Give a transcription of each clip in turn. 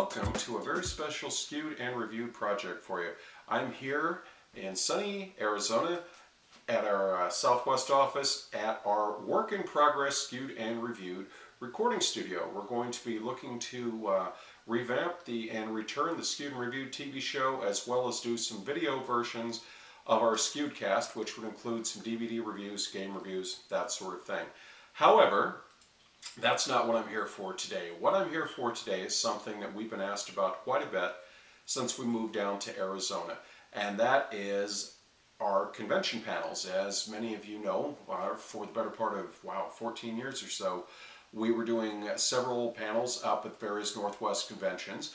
welcome to a very special Skewed and Reviewed project for you. I'm here in sunny Arizona at our Southwest office at our work in progress Skewed and Reviewed recording studio. We're going to be looking to revamp and return the Skewed and Reviewed TV show, as well as do some video versions of our Skewed cast, which would include some DVD reviews, game reviews, that sort of thing. However, that's not what I'm here for today. What I'm here for today is something that we've been asked about quite a bit since we moved down to Arizona, and that is our convention panels. As many of you know, for the better part of, 14 years or so, we were doing several panels up at various Northwest conventions,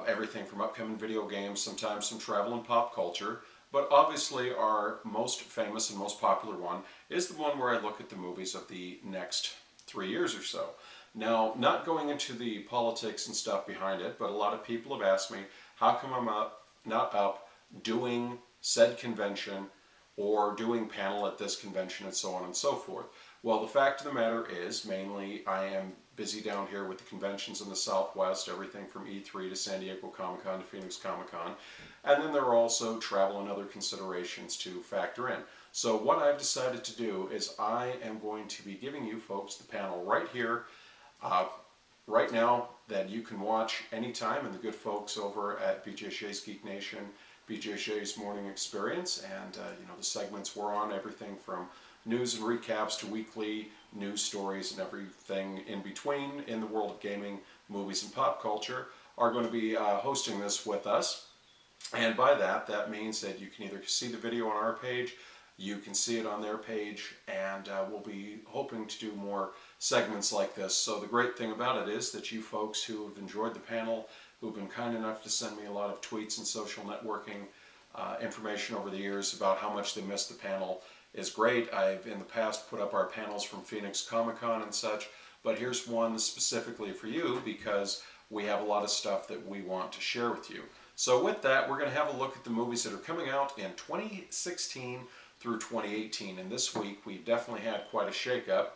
everything from upcoming video games, sometimes some travel and pop culture, but obviously our most famous and most popular one is the one where I look at the movies of the next 3 years or so. Now, not going into the politics and stuff behind it, but a lot of people have asked me, how come I'm not up doing said convention or doing panel at this convention and so on and so forth? Well, the fact of the matter is, mainly I am busy down here with the conventions in the Southwest, everything from E3 to San Diego Comic-Con to Phoenix Comic-Con, and then there are also travel and other considerations to factor in. So what I've decided to do is I am going to be giving you folks the panel right here, right now, that you can watch anytime, and the good folks over at BJ Shea's Geek Nation, BJ Shea's Morning Experience, and the segments we're on, everything from news and recaps to weekly news stories and everything in between in the world of gaming, movies, and pop culture, are going to be hosting this with us. And by that, that means that you can either see the video on our page, you can see it on their page, and we'll be hoping to do more segments like this. So the great thing about it is that you folks who have enjoyed the panel, who've been kind enough to send me a lot of tweets and social networking information over the years about how much they missed the panel, is great. I've in the past put up our panels from Phoenix Comic-Con and such, but here's one specifically for you because we have a lot of stuff that we want to share with you. So with that, we're going to have a look at the movies that are coming out in 2016 through 2018, and this week we definitely had quite a shakeup,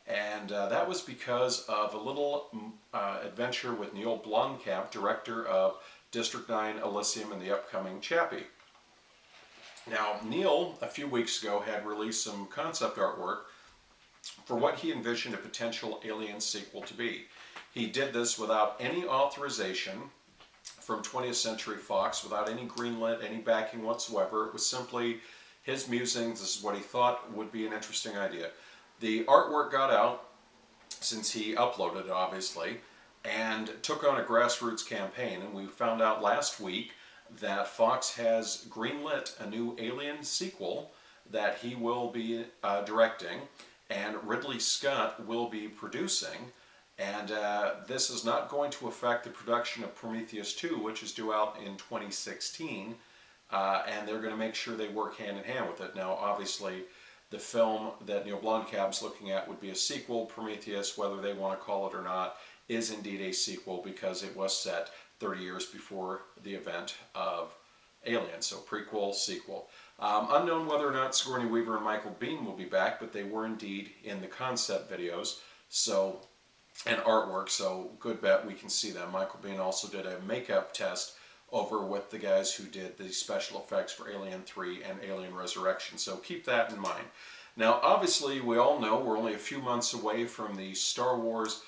and that was because of a little adventure with Neil Blomkamp, director of District 9, Elysium, and the upcoming Chappie. Now, Neil, a few weeks ago, had released some concept artwork for what he envisioned a potential Alien sequel to be. He did this without any authorization from 20th Century Fox, without any greenlit, any backing whatsoever. It was simply his musings. This is what he thought would be an interesting idea. The artwork got out, since he uploaded it, obviously, and took on a grassroots campaign, and we found out last week that Fox has greenlit a new Alien sequel that he will be directing, and Ridley Scott will be producing, and this is not going to affect the production of Prometheus 2, which is due out in 2016, and they're going to make sure they work hand in hand with it. Now, obviously, the film that Neil Blomkamp's looking at would be a sequel. Prometheus, whether they want to call it or not, is indeed a sequel because it was set 30 years before the event of Alien, so prequel, sequel. Unknown whether or not Sigourney Weaver and Michael Biehn will be back, but they were indeed in the concept videos, so, and artwork, so good bet we can see them. Michael Biehn also did a makeup test over with the guys who did the special effects for Alien 3 and Alien Resurrection, so keep that in mind. Now, obviously, we all know we're only a few months away from the Star Wars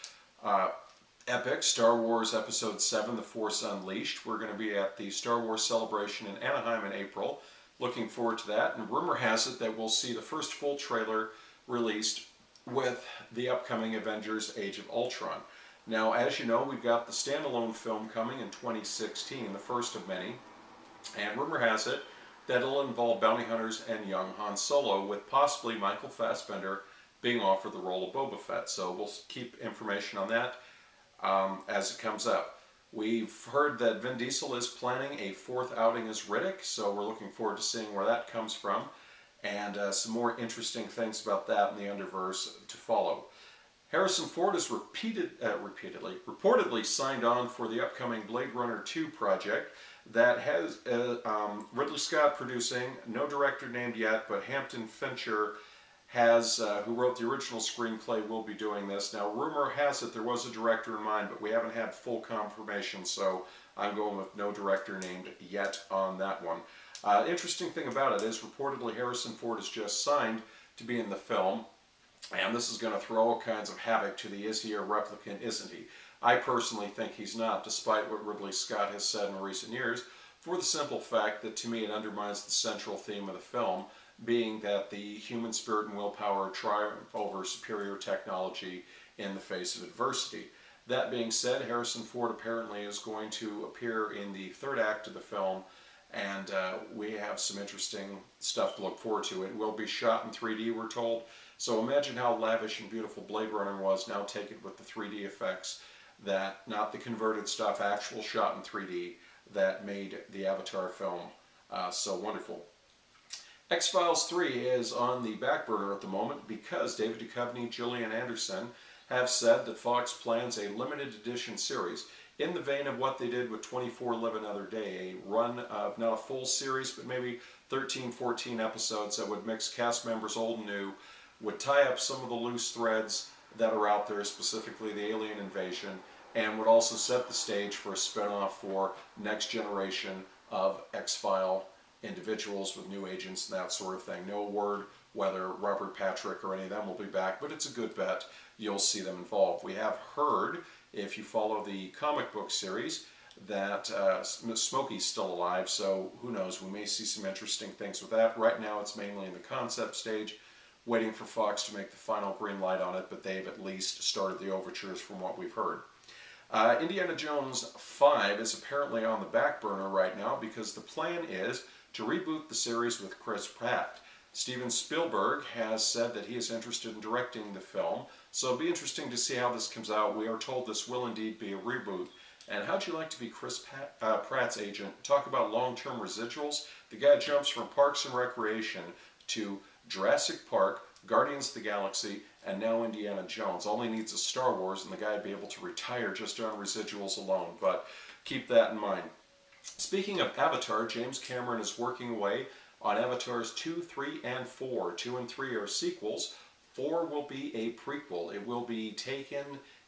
epic, Star Wars Episode 7, The Force Unleashed. We're going to be at the Star Wars Celebration in Anaheim in April. Looking forward to that, and rumor has it that we'll see the first full trailer released with the upcoming Avengers Age of Ultron. Now, as you know, we've got the standalone film coming in 2016, the first of many, and rumor has it that it'll involve bounty hunters and young Han Solo, with possibly Michael Fassbender being offered the role of Boba Fett. So we'll keep information on that as it comes up. We've heard that Vin Diesel is planning a fourth outing as Riddick, so we're looking forward to seeing where that comes from, and some more interesting things about that in the Underverse to follow. Harrison Ford is reportedly signed on for the upcoming Blade Runner 2 project that has Ridley Scott producing, no director named yet, but Hampton Fincher who wrote the original screenplay, will be doing this. Now, rumor has it there was a director in mind, but we haven't had full confirmation, so I'm going with no director named yet on that one. Interesting thing about it is reportedly Harrison Ford has just signed to be in the film, and this is going to throw all kinds of havoc to the is he a replicant, isn't he? I personally think he's not, despite what Ridley Scott has said in recent years, for the simple fact that to me it undermines the central theme of the film, being that the human spirit and willpower triumph over superior technology in the face of adversity. That being said, Harrison Ford apparently is going to appear in the third act of the film, and we have some interesting stuff to look forward to. It will be shot in 3D, we're told, so imagine how lavish and beautiful Blade Runner was, now take it with the 3D effects, that, not the converted stuff, actual shot in 3D, that made the Avatar film so wonderful. X-Files 3 is on the back burner at the moment because David Duchovny, Gillian Anderson have said that Fox plans a limited edition series in the vein of what they did with 24 Live Another Day, a run of not a full series but maybe 13, 14 episodes that would mix cast members old and new, would tie up some of the loose threads that are out there, specifically the alien invasion, and would also set the stage for a spinoff for next generation of X-File individuals with new agents and that sort of thing. No word whether Robert Patrick or any of them will be back, but it's a good bet you'll see them involved. We have heard, if you follow the comic book series, that Smokey's still alive, so who knows, we may see some interesting things with that. Right now it's mainly in the concept stage, waiting for Fox to make the final green light on it, but they've at least started the overtures from what we've heard. Indiana Jones 5 is apparently on the back burner right now because the plan is to reboot the series with Chris Pratt. Steven Spielberg has said that he is interested in directing the film, so it'll be interesting to see how this comes out. We are told this will indeed be a reboot. And how'd you like to be Chris Pratt's agent? Talk about long-term residuals. The guy jumps from Parks and Recreation to Jurassic Park, Guardians of the Galaxy, and now Indiana Jones. All he needs is Star Wars, and the guy would be able to retire just on residuals alone. But keep that in mind. Speaking of Avatar, James Cameron is working away on Avatars 2, 3, and 4. 2 and 3 are sequels. 4 will be a prequel. It will be taken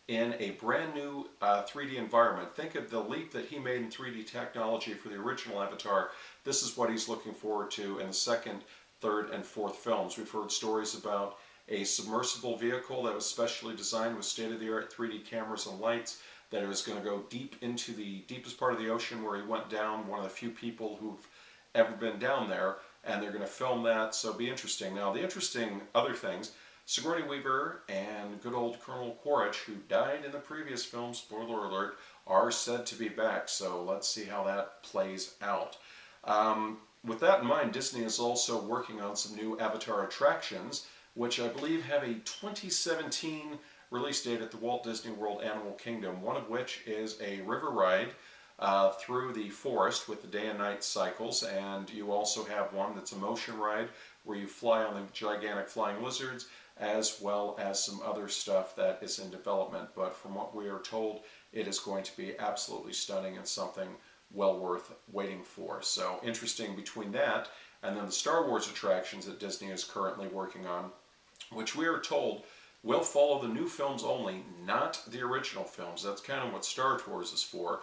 in a brand new 3D environment. Think of the leap that he made in 3D technology for the original Avatar. This is what he's looking forward to in the second, third, and fourth films. We've heard stories about a submersible vehicle that was specially designed with state-of-the-art 3D cameras and lights, that it was going to go deep into the deepest part of the ocean where he went down, one of the few people who've ever been down there, and they're going to film that, so it'll be interesting. Now, the interesting other things, Sigourney Weaver and good old Colonel Quaritch, who died in the previous film, spoiler alert, are said to be back, so let's see how that plays out. With that in mind, Disney is also working on some new Avatar attractions, which I believe have a 2017 release date at the Walt Disney World Animal Kingdom, one of which is a river ride through the forest with the day and night cycles, and you also have one that's a motion ride where you fly on the gigantic flying lizards, as well as some other stuff that is in development. But from what we are told, it is going to be absolutely stunning and something well worth waiting for. So interesting between that and then the Star Wars attractions that Disney is currently working on, which we are told will follow the new films only, not the original films. That's kind of what Star Tours is for.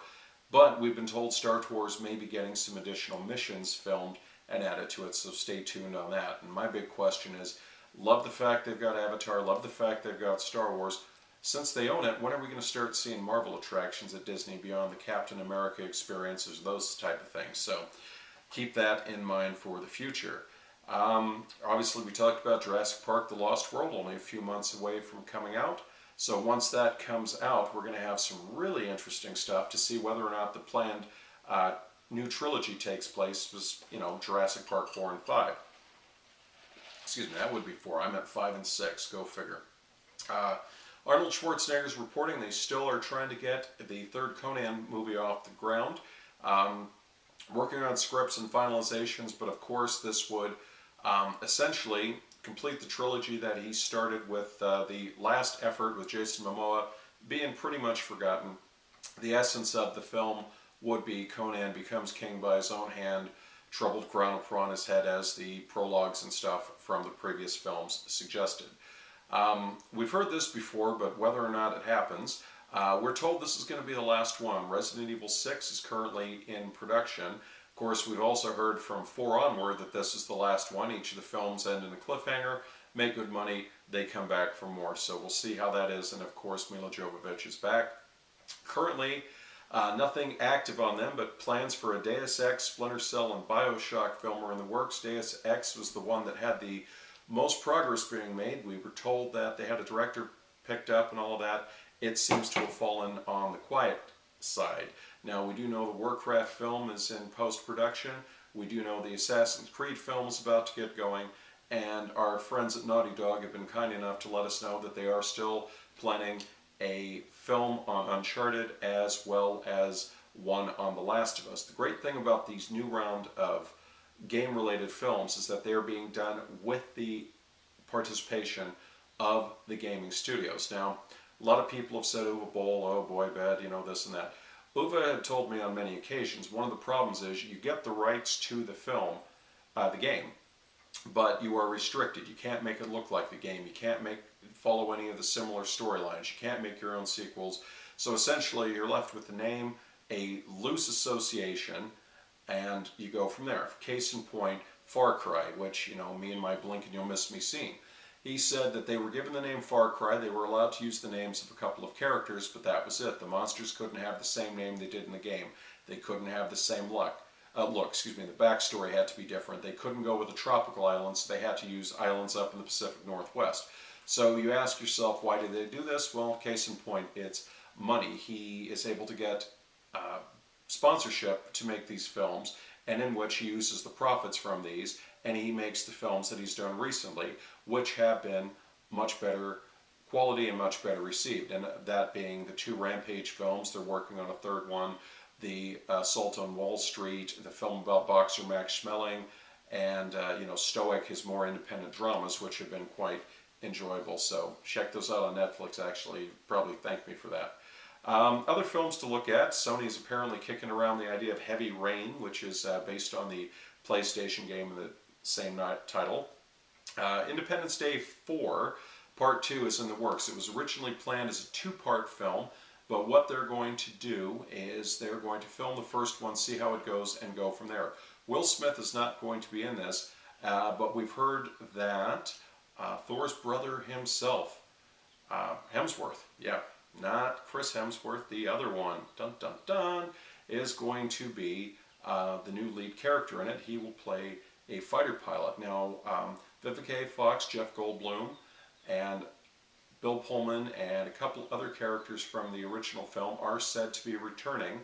But we've been told Star Tours may be getting some additional missions filmed and added to it, so stay tuned on that. And my big question is, love the fact they've got Avatar, love the fact they've got Star Wars. Since they own it, when are we going to start seeing Marvel attractions at Disney beyond the Captain America experiences, those type of things? So keep that in mind for the future. Obviously, we talked about Jurassic Park: The Lost World, only a few months away from coming out. So once that comes out, we're going to have some really interesting stuff to see whether or not the planned new trilogy takes place, you know, Jurassic Park 4 and 5. Excuse me, that would be 4. I meant 5 and 6. Go figure. Arnold Schwarzenegger is reporting they still are trying to get the third Conan movie off the ground. Working on scripts and finalizations, but of course this would essentially complete the trilogy that he started with the last effort with Jason Momoa being pretty much forgotten. The essence of the film would be Conan becomes king by his own hand, troubled crown upon his head, as the prologues and stuff from the previous films suggested. We've heard this before, but whether or not it happens, we're told this is going to be the last one. Resident Evil 6 is currently in production. Of course, we've also heard from 4 onward that this is the last one. Each of the films end in a cliffhanger, make good money, they come back for more. So we'll see how that is, and of course Mila Jovovich is back. Currently, nothing active on them, but plans for a Deus Ex, Splinter Cell, and Bioshock film are in the works. Deus Ex was the one that had the most progress being made. We were told that they had a director picked up and all of that. It seems to have fallen on the quiet side. Now, we do know the Warcraft film is in post-production. We do know the Assassin's Creed film is about to get going. And our friends at Naughty Dog have been kind enough to let us know that they are still planning a film on Uncharted as well as one on The Last of Us. The great thing about these new round of game-related films is that they're being done with the participation of the gaming studios. Now, a lot of people have said, Uwe Boll, oh boy, bad, you know, this and that. Uwe had told me on many occasions, one of the problems is you get the rights to the film, the game, but you are restricted. You can't make it look like the game. You can't follow any of the similar storylines. You can't make your own sequels. So essentially, you're left with the name, a loose association, and you go from there. Case in point, Farcry, which, you know, me and my blink and you'll miss me scene. He said that they were given the name Farcry. They were allowed to use the names of a couple of characters, but that was it. The monsters couldn't have the same name they did in the game. They couldn't have the same the backstory had to be different. They couldn't go with the tropical islands, so they had to use islands up in the Pacific Northwest. So you ask yourself, why did they do this? Well, case in point, it's money. He is able to get sponsorship to make these films, and in which he uses the profits from these, and he makes the films that he's done recently, which have been much better quality and much better received. And that being the 2 Rampage films, they're working on a 3rd one, the Assault on Wall Street, the film about boxer Max Schmeling, and you know, Stoic, his more independent dramas, which have been quite enjoyable. So check those out on Netflix. Actually, probably thank me for that. Other films to look at. Sony's apparently kicking around the idea of Heavy Rain, which is based on the PlayStation game of the same title. Independence Day 4, Part 2 is in the works. It was originally planned as a 2-part film, but what they're going to do is they're going to film the first one, see how it goes, and go from there. Will Smith is not going to be in this, but we've heard that Thor's brother himself, Hemsworth, yeah, not Chris Hemsworth, the other one, dun dun dun, is going to be the new lead character in it. He will play a fighter pilot. Now, Vivica A. Fox, Jeff Goldblum, and Bill Pullman, and a couple other characters from the original film are said to be returning,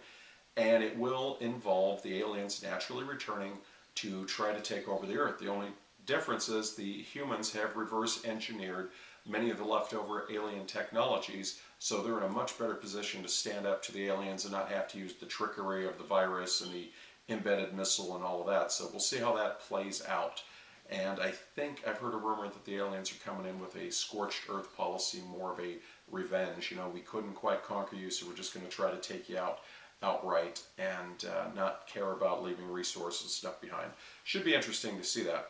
and it will involve the aliens naturally returning to try to take over the Earth. The only difference is the humans have reverse engineered many of the leftover alien technologies, so they're in a much better position to stand up to the aliens and not have to use the trickery of the virus and the embedded missile and all of that. So we'll see how that plays out. And I think I've heard a rumor that the aliens are coming in with a scorched earth policy, more of a revenge. You know, we couldn't quite conquer you, so we're just going to try to take you out outright and not care about leaving resources and stuff behind. Should be interesting to see that.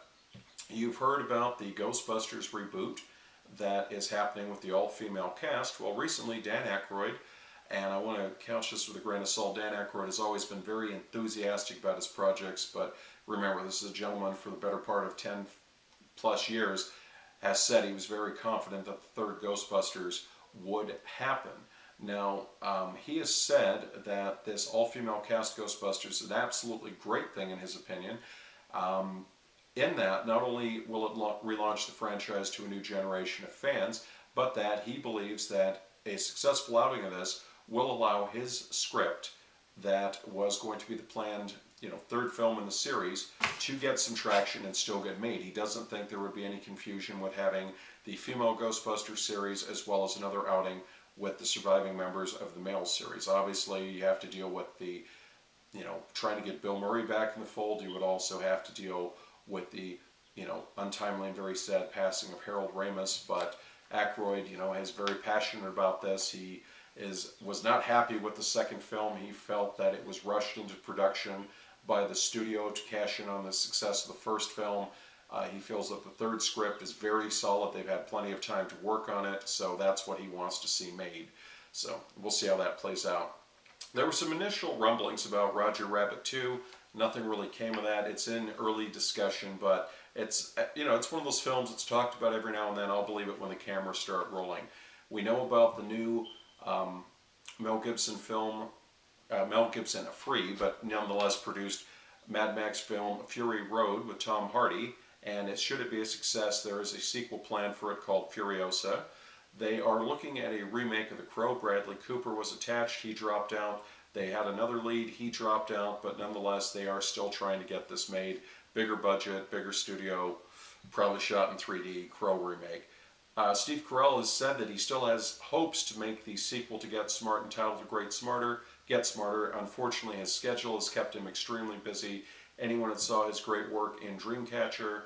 You've heard about the Ghostbusters reboot that is happening with the all-female cast. Well, recently Dan Aykroyd, and I want to couch this with a grain of salt, Dan Aykroyd has always been very enthusiastic about his projects, but remember, this is a gentleman for the better part of 10 plus years, has said he was very confident that the 3rd Ghostbusters would happen. Now, he has said that this all-female cast Ghostbusters is an absolutely great thing in his opinion. In that, not only will it relaunch the franchise to a new generation of fans, but that he believes that a successful outing of this will allow his script that was going to be the planned, you know, 3rd film in the series to get some traction and still get made. He doesn't think there would be any confusion with having the female Ghostbusters series as well as another outing with the surviving members of the male series. Obviously, you have to deal with the, you know, trying to get Bill Murray back in the fold. You would also have to deal with the, you know, untimely and very sad passing of Harold Ramis, but Aykroyd, you know, is very passionate about this. He was not happy with the 2nd film. He felt that it was rushed into production by the studio to cash in on the success of the first film. He feels that the third script is very solid. They've had plenty of time to work on it, so that's what he wants to see made. So we'll see how that plays out. There were some initial rumblings about Roger Rabbit 2. Nothing really came of that. It's in early discussion, but it's, you know, it's one of those films that's talked about every now and then. I'll believe it when the cameras start rolling. We know about the new Mel Gibson film, Mel Gibson, a free but nonetheless produced Mad Max film Fury Road with Tom Hardy. And should it be a success, there is a sequel planned for it called Furiosa. They are looking at a remake of The Crow. Bradley Cooper was attached, he dropped out. They had another lead, he dropped out, but nonetheless they are still trying to get this made. Bigger budget, bigger studio, probably shot in 3D, Crow remake. Steve Carell has said that he still has hopes to make the sequel to Get Smart, entitled Get Smarter. Unfortunately, his schedule has kept him extremely busy. Anyone that saw his great work in Foxcatcher,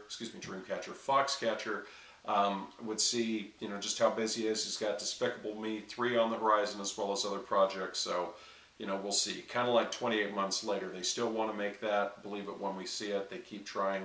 would see, you know, just how busy he is. He's got Despicable Me 3 on the horizon as well as other projects, so, you know, we'll see. Kind of like 28 months later. They still want to make that. Believe it when we see it. They keep trying.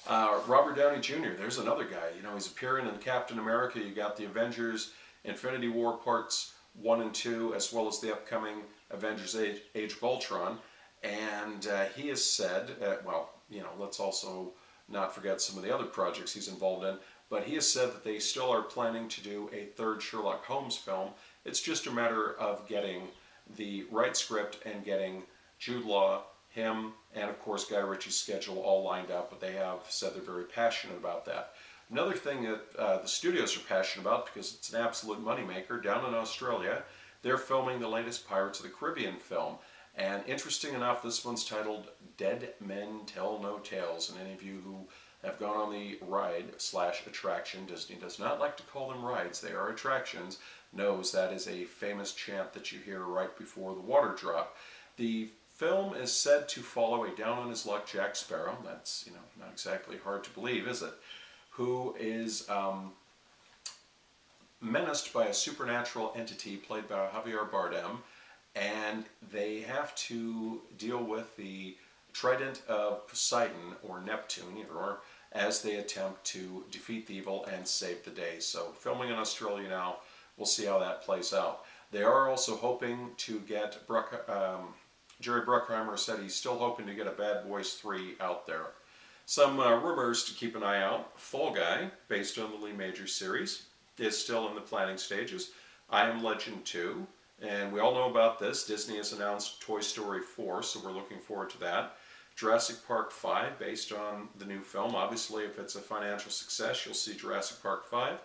Robert Downey Jr., there's another guy. You know, he's appearing in Captain America. You got the Avengers Infinity War Parts 1 and 2, as well as the upcoming Avengers Age of Ultron. And he has said, well, you know, let's also not forget some of the other projects he's involved in, but he has said that they still are planning to do a third Sherlock Holmes film. It's just a matter of getting the right script and getting Jude Law, him, and of course Guy Ritchie's schedule all lined up, but they have said they're very passionate about that. Another thing that the studios are passionate about, because it's an absolute moneymaker, down in Australia, they're filming the latest Pirates of the Caribbean film. And interesting enough, this one's titled Dead Men Tell No Tales. And any of you who have gone on the ride/attraction, Disney does not like to call them rides, they are attractions, knows that is a famous chant that you hear right before the water drop. The film is said to follow a down-on-his-luck Jack Sparrow. That's, you know, not exactly hard to believe, is it? Who is menaced by a supernatural entity played by Javier Bardem. And they have to deal with the Trident of Poseidon, or Neptune, or as they attempt to defeat the evil and save the day. So filming in Australia now, we'll see how that plays out. They are also hoping to get, Jerry Bruckheimer said he's still hoping to get a Bad Boys 3 out there. Some rumors to keep an eye out. Fall Guy, based on the Lee Majors series, is still in the planning stages. I Am Legend 2. And we all know about this. Disney has announced Toy Story 4, so we're looking forward to that. Jurassic Park 5, based on the new film. Obviously, if it's a financial success, you'll see Jurassic Park 5.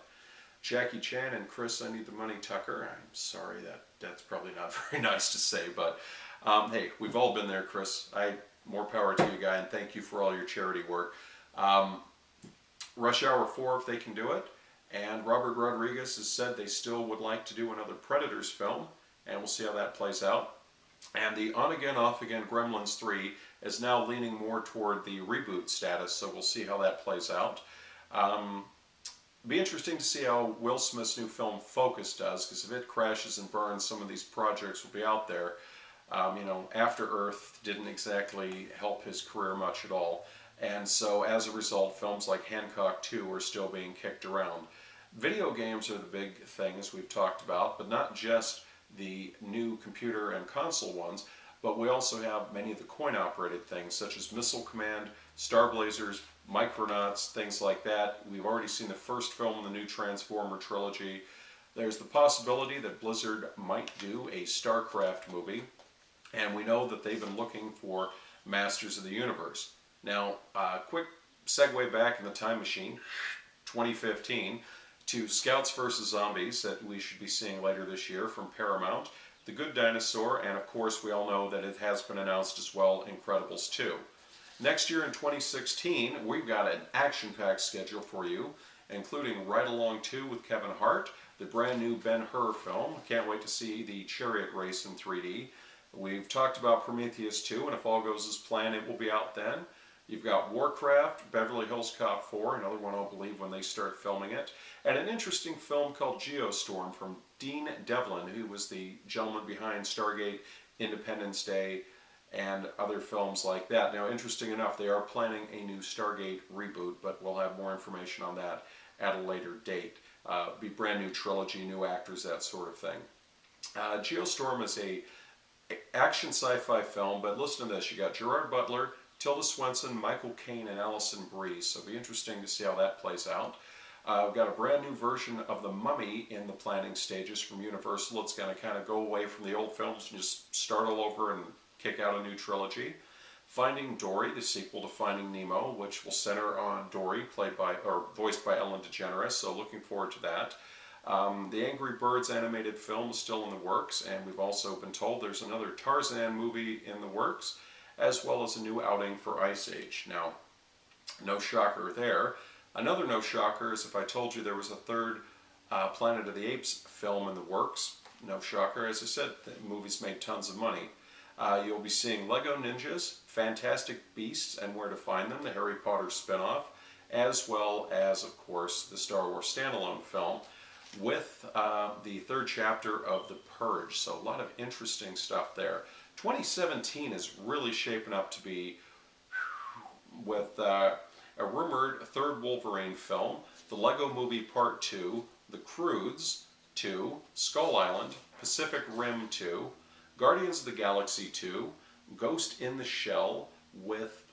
Jackie Chan and Chris, I Need the Money Tucker. I'm sorry, that's probably not very nice to say, but hey, we've all been there, Chris. More power to you, guy, and thank you for all your charity work. Rush Hour 4, if they can do it. And Robert Rodriguez has said they still would like to do another Predators film, and we'll see how that plays out. And the on-again, off-again Gremlins 3 is now leaning more toward the reboot status, so we'll see how that plays out. Be interesting to see how Will Smith's new film Focus does, because if it crashes and burns, some of these projects will be out there. You know, After Earth didn't exactly help his career much at all. And so, as a result, films like Hancock 2 are still being kicked around. Video games are the big thing, as we've talked about, but not just the new computer and console ones, but we also have many of the coin-operated things, such as Missile Command, Star Blazers, Micronauts, things like that. We've already seen the first film in the new Transformer trilogy. There's the possibility that Blizzard might do a StarCraft movie, and we know that they've been looking for Masters of the Universe. Now, quick segue back in the time machine, 2015, to Scouts vs. Zombies that we should be seeing later this year from Paramount, The Good Dinosaur, and of course we all know that it has been announced as well, Incredibles 2. Next year in 2016, we've got an action-packed schedule for you, including Ride Along 2 with Kevin Hart, the brand new Ben-Hur film. Can't wait to see the chariot race in 3D. We've talked about Prometheus 2, and if all goes as planned, it will be out then. You've got Warcraft, Beverly Hills Cop 4, another one I'll believe when they start filming it, and an interesting film called Geo Storm from Dean Devlin, who was the gentleman behind Stargate, Independence Day, and other films like that. Now, interesting enough, they are planning a new Stargate reboot, but we'll have more information on that at a later date. Be brand new trilogy, new actors, that sort of thing. Geo Storm is a action sci-fi film, but listen to this. You got Gerard Butler, Tilda Swinton, Michael Caine, and Alison Brie, so it'll be interesting to see how that plays out. We've got a brand new version of The Mummy in the planning stages from Universal. It's going to kind of go away from the old films and just start all over and kick out a new trilogy. Finding Dory, the sequel to Finding Nemo, which will center on Dory, voiced by Ellen DeGeneres, so looking forward to that. The Angry Birds animated film is still in the works, and we've also been told there's another Tarzan movie in the works, as well as a new outing for Ice Age. Now, no shocker there. Another no shocker is if I told you there was a third Planet of the Apes film in the works. No shocker. As I said, the movie's made tons of money. You'll be seeing Lego Ninjas, Fantastic Beasts and Where to Find Them, the Harry Potter spinoff, as well as, of course, the Star Wars standalone film with the third chapter of The Purge. So a lot of interesting stuff there. 2017 is really shaping up to be with a rumored third Wolverine film, the Lego Movie Part 2, The Croods 2, Skull Island, Pacific Rim 2, Guardians of the Galaxy 2, Ghost in the Shell with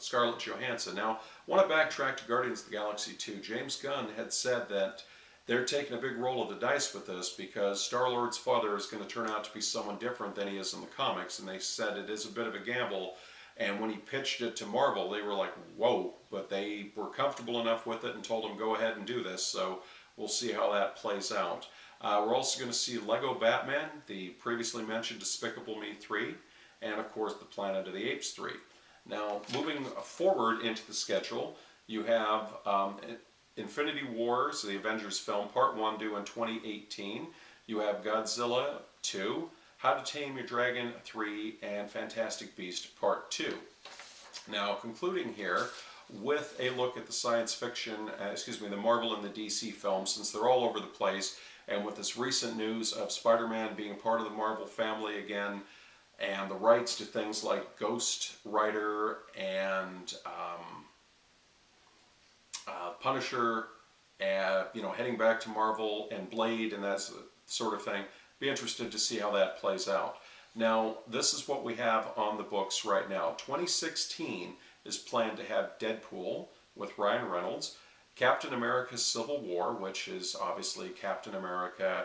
Scarlett Johansson. Now, I want to backtrack to Guardians of the Galaxy 2. James Gunn had said that they're taking a big roll of the dice with this because Star-Lord's father is going to turn out to be someone different than he is in the comics, and they said it is a bit of a gamble. And when he pitched it to Marvel, they were like, whoa, but they were comfortable enough with it and told him, go ahead and do this, so we'll see how that plays out. We're also going to see Lego Batman, the previously mentioned Despicable Me 3, and of course the Planet of the Apes 3. Now, moving forward into the schedule, you have Infinity War, so the Avengers film, Part 1 due in 2018. You have Godzilla 2, How to Tame Your Dragon 3, and Fantastic Beast Part 2. Now, concluding here with a look at the science fiction, the Marvel and the DC films, since they're all over the place, and with this recent news of Spider-Man being part of the Marvel family again, and the rights to things like Ghost Rider and Punisher, heading back to Marvel, and Blade and that sort of thing. Be interested to see how that plays out. Now, this is what we have on the books right now. 2016 is planned to have Deadpool with Ryan Reynolds, Captain America Civil War, which is obviously Captain America,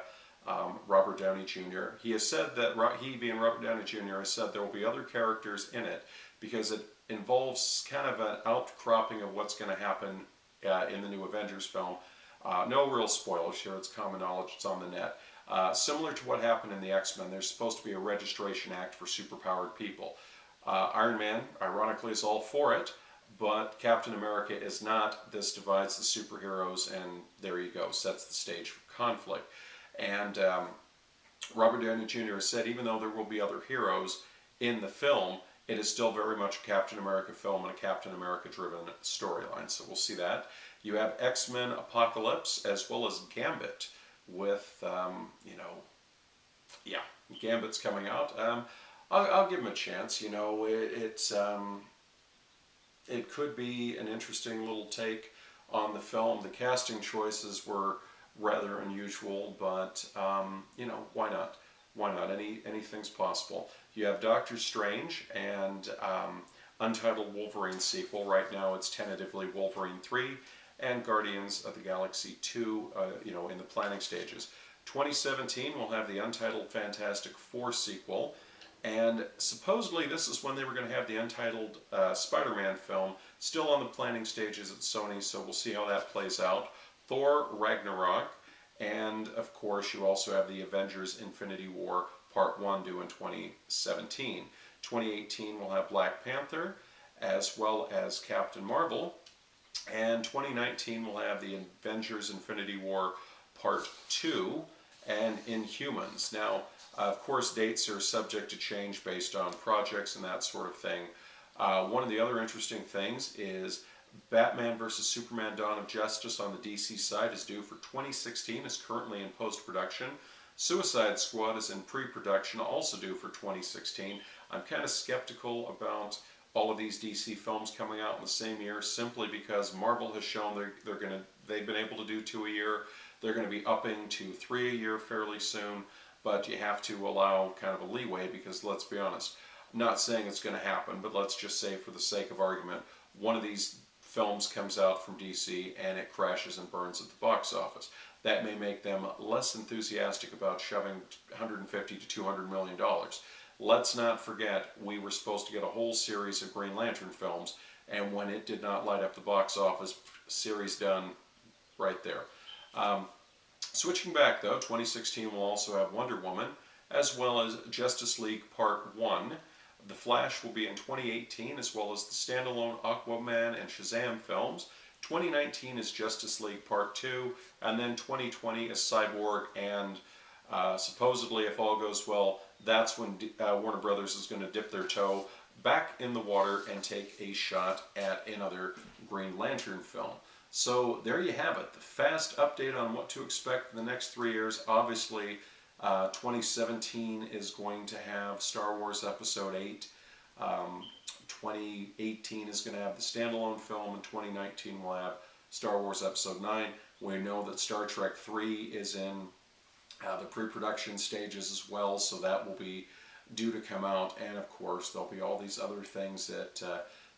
Robert Downey Jr. He has said that, he being Robert Downey Jr. has said there will be other characters in it because it involves kind of an outcropping of what's going to happen in the new Avengers film. No real spoilers here, it's common knowledge, it's on the net. Similar to what happened in the X-Men, there's supposed to be a registration act for superpowered people. Iron Man, ironically, is all for it, but Captain America is not. This divides the superheroes, and there you go, sets the stage for conflict. And Robert Downey Jr. has said even though there will be other heroes in the film, it is still very much a Captain America film and a Captain America-driven storyline, so we'll see that. You have X-Men Apocalypse as well as Gambit with, Gambit's coming out. I'll give him a chance. It could be an interesting little take on the film. The casting choices were rather unusual, but why not? Why not? Anything's possible. You have Doctor Strange and Untitled Wolverine sequel. Right now it's tentatively Wolverine 3 and Guardians of the Galaxy 2, in the planning stages. 2017 we'll have the Untitled Fantastic Four sequel, and supposedly this is when they were going to have the Untitled Spider-Man film, still on the planning stages at Sony, so we'll see how that plays out. Thor Ragnarok, and of course you also have the Avengers Infinity War Part 1 due in 2017. 2018 we'll have Black Panther as well as Captain Marvel, and 2019 we'll have the Avengers Infinity War Part 2 and Inhumans. Now, of course, dates are subject to change based on projects and that sort of thing. One of the other interesting things is Batman vs. Superman Dawn of Justice on the DC side is due for 2016, is currently in post-production. Suicide Squad is in pre-production, also due for 2016. I'm kind of skeptical about all of these DC films coming out in the same year, simply because Marvel has shown they've been able to do 2 a year. They're going to be upping to 3 a year fairly soon, but you have to allow kind of a leeway because, let's be honest, I'm not saying it's going to happen, but let's just say for the sake of argument, one of these films comes out from DC and it crashes and burns at the box office. That may make them less enthusiastic about shoving $150 to $200 million. Let's not forget, we were supposed to get a whole series of Green Lantern films, and when it did not light up the box office, series done right there. Switching back though, 2016 will also have Wonder Woman, as well as Justice League Part 1. The Flash will be in 2018, as well as the standalone Aquaman and Shazam films. 2019 is Justice League Part 2, and then 2020 is Cyborg, and supposedly, if all goes well, that's when Warner Brothers is going to dip their toe back in the water and take a shot at another Green Lantern film. So there you have it, the fast update on what to expect in the next 3 years. Obviously, 2017 is going to have Star Wars Episode 8. 2018 is going to have the standalone film, and 2019 will have Star Wars Episode 9. We know that Star Trek 3 is in the pre-production stages as well, so that will be due to come out. And of course, there'll be all these other things that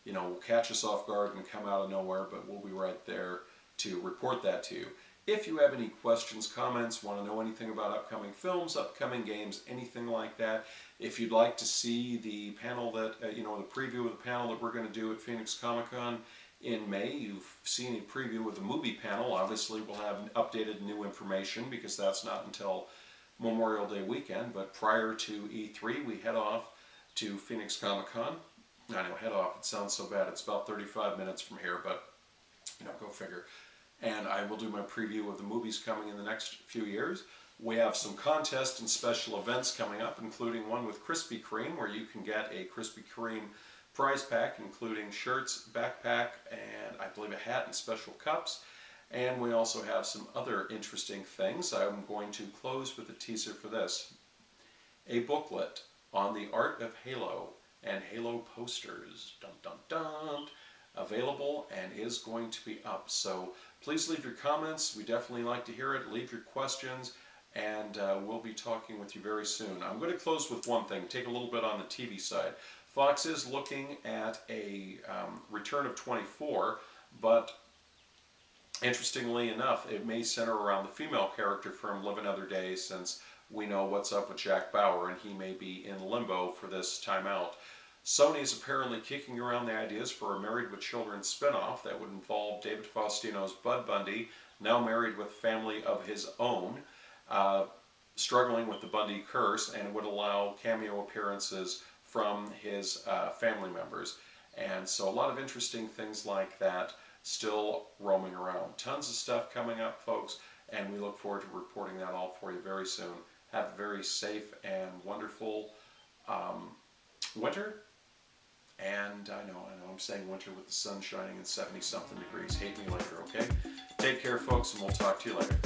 will catch us off guard and come out of nowhere, but we'll be right there to report that to you. If you have any questions, comments, want to know anything about upcoming films, upcoming games, anything like that, if you'd like to see the panel that, the preview of the panel that we're going to do at Phoenix Comic-Con in May, you've seen a preview of the movie panel. Obviously, we'll have updated new information because that's not until Memorial Day weekend, but prior to E3, we head off to Phoenix Comic-Con. I know, head off, it sounds so bad. It's about 35 minutes from here, but, go figure. And I will do my preview of the movies coming in the next few years. We have some contests and special events coming up, including one with Krispy Kreme, where you can get a Krispy Kreme prize pack, including shirts, backpack, and I believe a hat and special cups. And we also have some other interesting things. I'm going to close with a teaser for this. A booklet on the art of Halo and Halo posters. Dun dun dun. Available and is going to be up. So please leave your comments. We definitely like to hear it. Leave your questions, and we'll be talking with you very soon. I'm going to close with one thing, take a little bit on the TV side. Fox is looking at a return of 24, but interestingly enough, it may center around the female character from Live Another Day, since we know what's up with Jack Bauer, and he may be in limbo for this time out. Sony is apparently kicking around the ideas for a Married with Children spinoff that would involve David Faustino's Bud Bundy, now married with family of his own, struggling with the Bundy curse, and it would allow cameo appearances from his family members. And so a lot of interesting things like that still roaming around. Tons of stuff coming up, folks, and we look forward to reporting that all for you very soon. Have a very safe and wonderful winter. And I know I'm saying winter with the sun shining and 70-something degrees. Hate me later, okay? Take care, folks, and we'll talk to you later.